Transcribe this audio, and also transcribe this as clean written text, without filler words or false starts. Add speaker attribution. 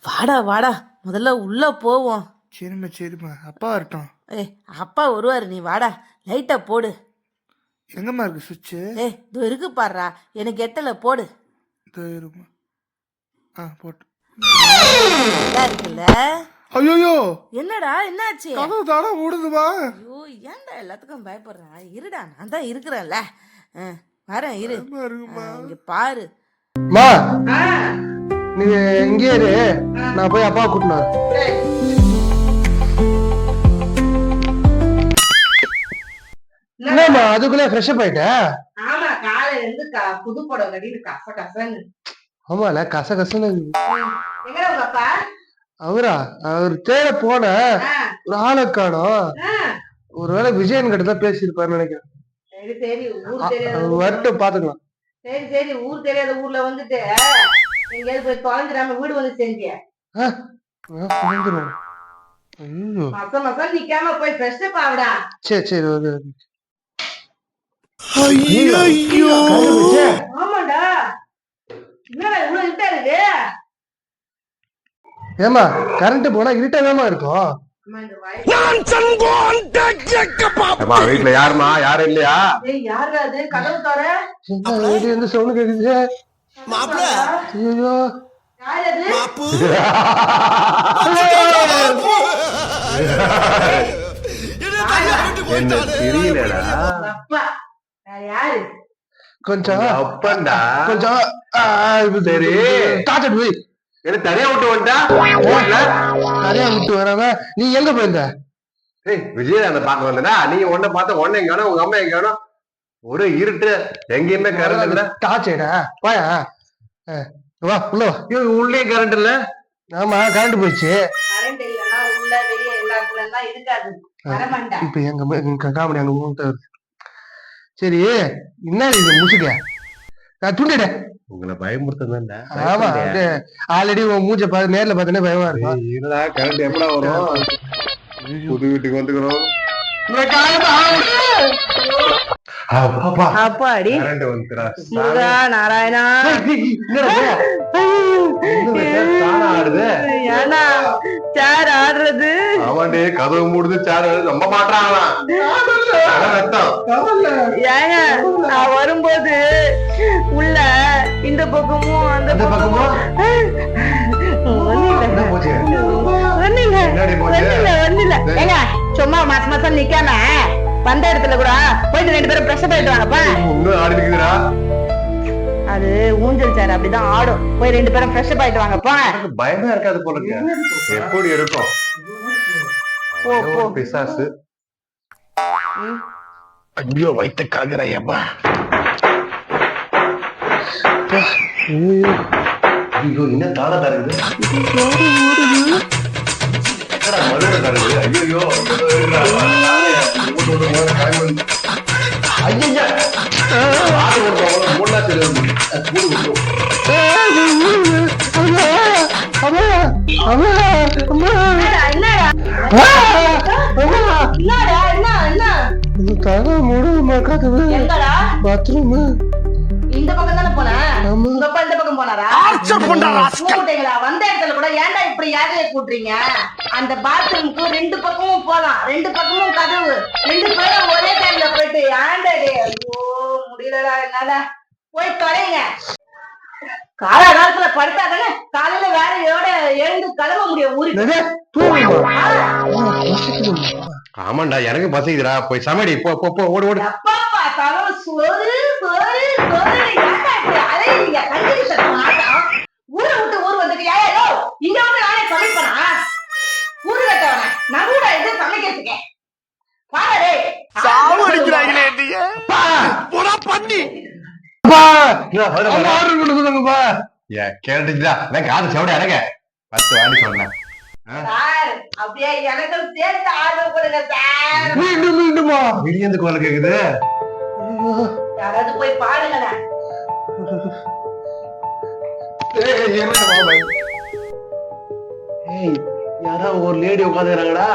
Speaker 1: வாடா வாடா, முதல்ல உள்ள போவோம்.
Speaker 2: சரிம்மா அப்பா வரட்டும்.
Speaker 1: ஏய், அப்பா வருவாரு, நீ வாடா. லைட்டா போடு.
Speaker 2: எங்கம்மா இருக்கு சுவிட்சு?
Speaker 1: இதோ இருக்கு பாடுறா, எனக்கு எட்டல போடு.
Speaker 2: இதோ இருமா. போட்டு.
Speaker 1: நல்லா இருக்குல்ல?
Speaker 2: ஐயோ,
Speaker 1: என்னடா என்னாச்சு?
Speaker 2: கதவு தானே ஓடுதுமா.
Speaker 1: ஐயோ, ஏன்டா எல்லாத்துக்கும் பயப்படுறா? இருடா, நான் தான் இருக்கிறேன்ல. வரேன், இரு. இங்க பாரு.
Speaker 3: மா, நீங்க இங்கே இரு, நான் போய் அப்பா கூட்டினு வரேன். என்னம்மா அதுக்குள்ளே ஃப்ரெஷ் அப் ஆயிட்ட?
Speaker 4: ஆமா, காலையில இருந்து புது புடவை கட்டிட்டு கச கசன்னு.
Speaker 3: ஆமால கச கசன்னு.
Speaker 4: எங்கடா உங்க அப்பா?
Speaker 3: அவர் தேட போன ஒரு ஆளை காணோம். ஒருவேளை விஜயன் கிட்ட தான் பேசியிருப்பாருன்னு நினைக்கிறேன்.
Speaker 4: சரி சரி, ஊர் தெரியாத
Speaker 3: வரட்டும் பாத்துக்கலாம்.
Speaker 4: சரி சரி, ஊர் தெரியாத ஊர்ல வந்துட்டு எங்கேயாவது போய் தொலைஞ்சிடாம வீடு வந்து செஞ்சிய மசம் மசம் நிக்காம போய் ஃப்ரெஷ் அப் ஆகுடா.
Speaker 3: சரி சரி ஓகே.
Speaker 4: ஆமாண்டா, என்னடா இவ்வளவு இருட்டா இருக்கு?
Speaker 3: ஏமா கரண்ட் போனா இருட்டாதாமா இருக்கும்.
Speaker 5: வீட்டுல யாருமா யாரும் இல்லையா?
Speaker 4: யாருடா அது? கதவு தோற
Speaker 3: இருந்து சவுண்ட் கேக்குது. ஐயோ
Speaker 4: யாரு அது?
Speaker 5: என்ன தெரியலடா.
Speaker 4: அப்பா யாரு?
Speaker 3: கொஞ்சம்
Speaker 5: அப்பண்டா.
Speaker 3: கொஞ்சம்
Speaker 5: சரி
Speaker 3: காத்துட்டு போய்
Speaker 5: என்ன தனியா விட்டு வந்துட்டா?
Speaker 3: தனியா விட்டு வராம நீ எங்க போயிருந்த?
Speaker 5: விஜயகாந்த பாக்க வந்தா நீங்க ஒன்ன பார்த்த ஒன்ன எங்க உங்க அம்மா எங்க வேணும்? ஒரு இருட்டு, எங்கேயுமே கரண்ட் இல்ல.
Speaker 3: டாச்சேடா வாயா, வா உள்ள வா.
Speaker 5: உள்ளே கரண்ட் இல்ல.
Speaker 3: ஆமா கரண்ட் போயிடுச்சு.
Speaker 4: கரண்ட் இல்லன்னா உள்ள வெளிய எல்லா இடத்துலலாம் இருக்காது. வரமாட்டா.
Speaker 3: இப்ப எங்க காமெடி அங்க வருது. சரி என்ன இது முசுக்க துண்டிட
Speaker 5: உங்களை பயமுறுத்தா?
Speaker 3: ஆமா ஆல்ரெடி உன் மூஞ்ச நேர்ல பார்த்தனே பயமா இருக்கும்.
Speaker 5: என்னடா கரண்ட் எப்படா வரும்? புது வீட்டுக்கு வந்துக்கிறோம்.
Speaker 4: அப்பாடி
Speaker 5: கரண்ட் வந்துடா.
Speaker 4: முருகா நாராயணா.
Speaker 5: ஆடுது
Speaker 4: ஏன்னா சேர் ஆடுறது.
Speaker 5: அவனே கதவு மூடுது, சேர் ரொம்ப மாட்டாங்களா?
Speaker 4: ஏங்க நான் வரும்போது உள்ள இந்த பக்கமும் அந்த பக்கமும் ஏங்க சும்மா மாசம் மாசம் நிக்காம வந்த இடத்துல கூட போயிட்டு 2 பேரும் பிரஷ் போயிட்டு வாங்கப்பா. அது ஊஞ்சல் சேர் அப்படிதான் ஆடும். போய் 2 பேரும் ஃப்ரெஷ் அப் ஆயிட்டு வாங்கப்பா.
Speaker 5: பயமா இருக்காது போல இருக்கு. எப்படி இருக்கும்?
Speaker 4: போ போ
Speaker 5: பிசாசு. ஐயோ வைத்த கலகரையப்பா. ஐயோ என்ன தாள தருது? என்னடா மதுரை தருது? ஐயோ ஐயா மூணா தெரியும்.
Speaker 3: பாத்ரூம்
Speaker 4: இந்த பக்கம் தானே போன? உங்க அப்பா இந்த பக்கம் போனாரா? வந்த இடத்துல கூட ஏன்டா இப்படி யாரைய கூட்டுறீங்க? அந்த பாத்ரூமுக்கு 2 பக்கமும் போலாம், 2 பக்கமும் கதவு, 2 பேரும் ஒரே டைம்ல போயிட்டு ஏன்டா? ஐயோ முடியலடா என்னால. போய் தொலைங்க. காலகாலத்துல படுத்தாதானே காலையில வேலையோட எழுந்து கிளம்ப முடியும் ஊருக்கு.
Speaker 5: ஆமாண்டா எனக்கு பசிக்குதுடா. போய் சமைடி. போ போ போ ஓடு ஓடு.
Speaker 4: அப்பா பார்த்தாலும் சோறு சோறு சோறு. ஏன்டா இப்படி அலையறீங்க? கண்டிப்பா சத்தம் ஆட்டம். ஊரை விட்டு ஊர் வந்துட்டு யாரோ இங்க வந்து நானே சமைப்பனா? ஊரு கட்டவன நான் கூட இது சமைக்கிறதுக்கு பாரு.
Speaker 2: சாவு அடிக்கிறாங்களே நீங்க. போடா பண்ணி.
Speaker 5: கேட்டுச்சுடா. காது செவடி அடங்க 10 வாடி சொன்னேன்.
Speaker 4: சார் அப்படியே எனக்கும் சேர்த்து ஆர்டர் கொடுங்க சார்.
Speaker 3: மீண்டும் மீண்டுமா?
Speaker 5: விடியந்து குரல் கேக்குது.
Speaker 4: யாராவது போய் பாருங்களேன்.
Speaker 5: யாராவது ஒரு லேடி உட்காந்துக்கிறாங்கடா.